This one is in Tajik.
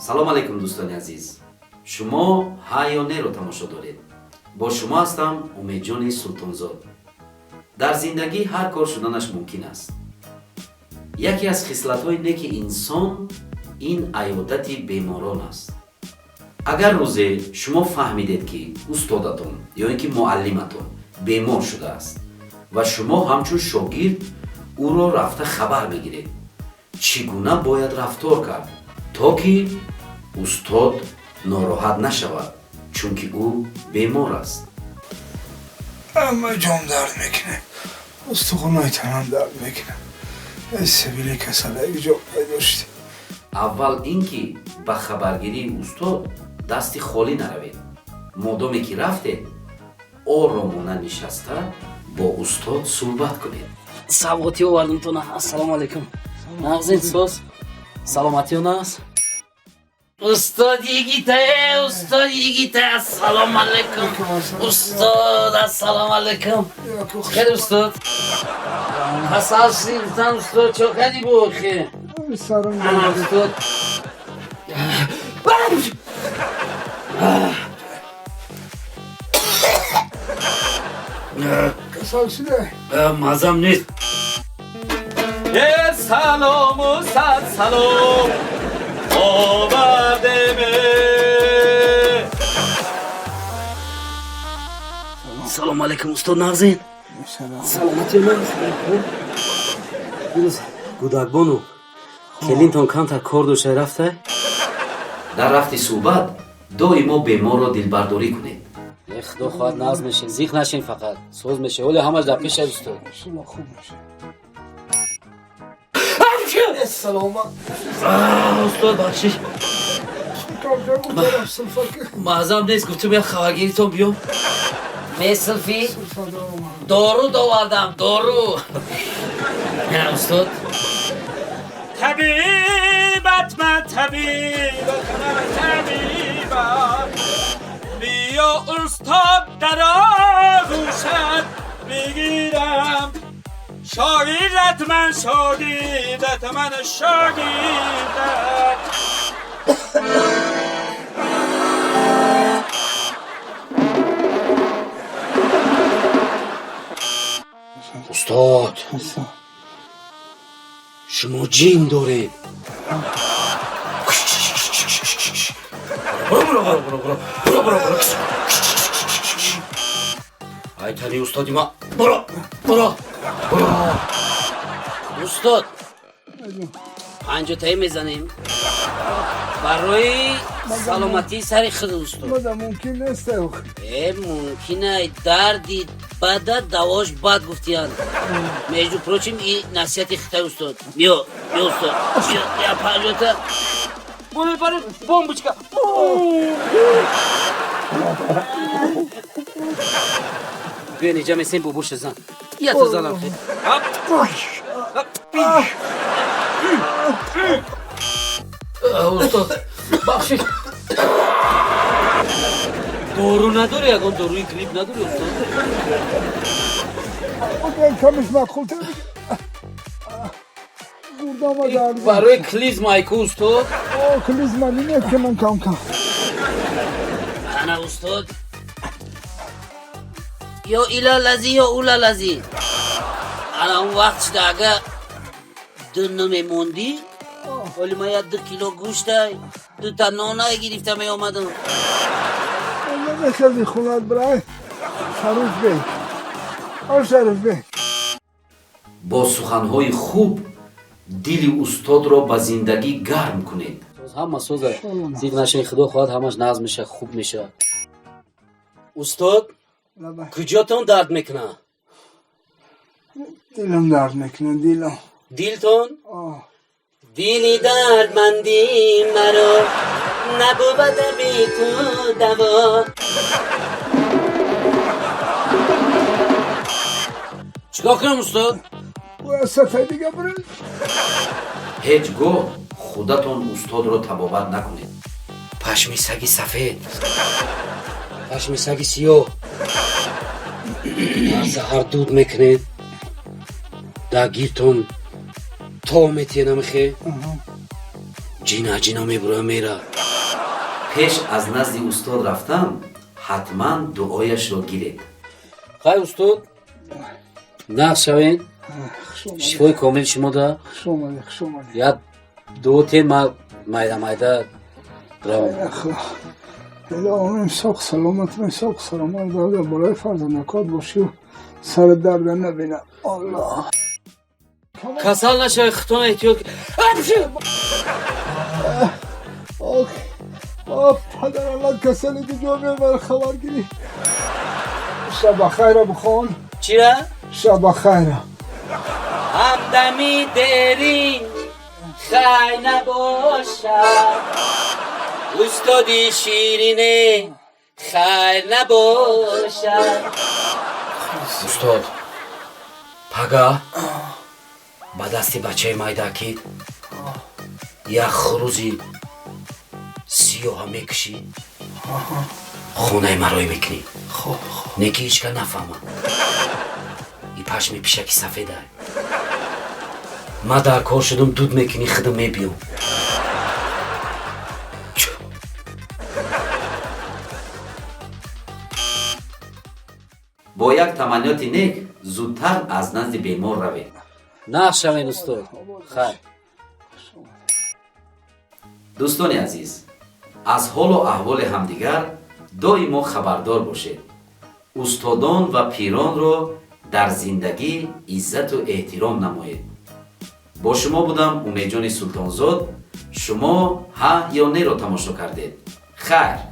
салом алейкум дӯстони азиз, шумо ҳаёнеро тамошо доред. бо шумо ҳастам умедҷони султонзод. дар зиндагӣ ҳар кор шуданаш мумкин аст. яке аз хислатҳои неки инсон ин айодати беморон аст. агар рӯзе шумо фаҳмидед ки устодатон ё ин ки муаллиматон бемор шудааст ва шумо ҳамчун шогирд ӯро рафта хабар мегиред, чӣ гуна бояд рафтор кард то ки устод нороҳат нашавад, чунки ӯ бемор аст. ҳама ҷом дард мекунад, устухонои танам дард мекунад. сибили касалаги ҷо пайдо шуд. аввал ин ки ба хабаргирии устод дасти холӣ наравед. модоме ки рафтед, оромона нишаста бо устод суҳбат кунед. савғоти овардумтона. ассалому алайкум. нағзин соз саломатиён аст? устод Йигитая, устод Йигитая, ассалому алайкум. устод, ассалому алайкум. хеле устод. асал сиртан устод, чокади буд хе. устод. касал шуда? мазам нест. салому сад салом овардеме. салому алейкум устод Нағзин. саломатиён аст? бирӯз гудакбону келинтон камтар кор дошта рафта? дар рафти суҳбат доимо беморро дилбардорӣ кунед. худо хоҳад нағз мешин, зиқ нашин, фақат соз меша, оле ҳамаш дар пеша устод. хуб меша. саломат. устод бахшиш. маъзам нест, гуфтум як хабаргиритон биём. месилфи? дору довардам, дору. устод. табибат ман табибат ман табибат. بیا استاد در آغوشت بگیرم. شاگردت من شاگردت من شاگردت. استاد شما جین دارید. برو айтани устоди ма. برو устод панҷотаи мезанем барои саломатии сари худ устод. мумкин нест. мумкинай дарди бада давош бад гуфтиян. между прочим и насиҳати хитай устод. биё устод, я панҷота бари бомбочка. بیا اینجا مثل بوبوش زن. یا تو زنم خیلی. استاد بخشید. دارو نداری؟ اگه داروی کلیپ نداری استاد؟ کمش مدخول تر برای کلیزما ایکو استاد؟ کلیزما نیست که من کم انا استاد یا ایلا لذی یا اولا لذی. انا اون وقت شده اگه دو نمیموندی ولی ما یا 2 کیلو گوشت 2 تا نانه گرفته می آمدم. نمیخوادی خونت برای شریف بی شریف بی. با سخنهای خوب دل استاد را به زندگی گرم کنید. همه سوزه زیگ نشین خدا خواهد همش نظم میشه، خوب میشه. استاد کجاتون درد میکنه؟ دلم درد میکنه. دلتون؟ دلی دردمندی مرا نبود بی تو دوا. چیکار کنم استاد؟ باید صفحه دیگه برید. هیچ گاه خودتون استاد رو تبابت نکنید. پشمی سگی سفید پشم سگ سیاه هر سحر دود میکنه در گیرتون تا میتیه نمیخه جینا میبره میره. پیش از نزد استاد رفتم حتما دعایش را گیرید. خیلی استاد نقش شوین شفای کامل شما دا خوش یا دو تین ما مایده برام دل آمین ساق سلامت می ساق سلامت داده بالای فرزندکات باشی و سر درد نبینم. الله کسال نشه ختون احتیاط پدر الله کسانی که جا میبر خبر گیری. شب خیر بخون. چی را؟ شب خیر. همدمی درین خی نباشد استادی شیرینه خیر نباشد. استاد پگاه با دستی بچه مایداکی یک خروزی سیاه میکشی خونه مرای میکنی. خوب نکی هیچ که نفهمم ای پشم پیشکی سفیده ما در کار شدم دود میکنی خودم میبیام. با یک تمنیات نیک زودتر از نزد بیمار روید. نقش شوین استاد. خیر دوستان عزیز، از حال و احوال همدیگر دائما خبردار باشید. استادان و پیران را در زندگی عزت و احترام نمایید. با شما بودم امیدجان سلطانزاد. شما ها یا نه را تماشا کردید. خیر.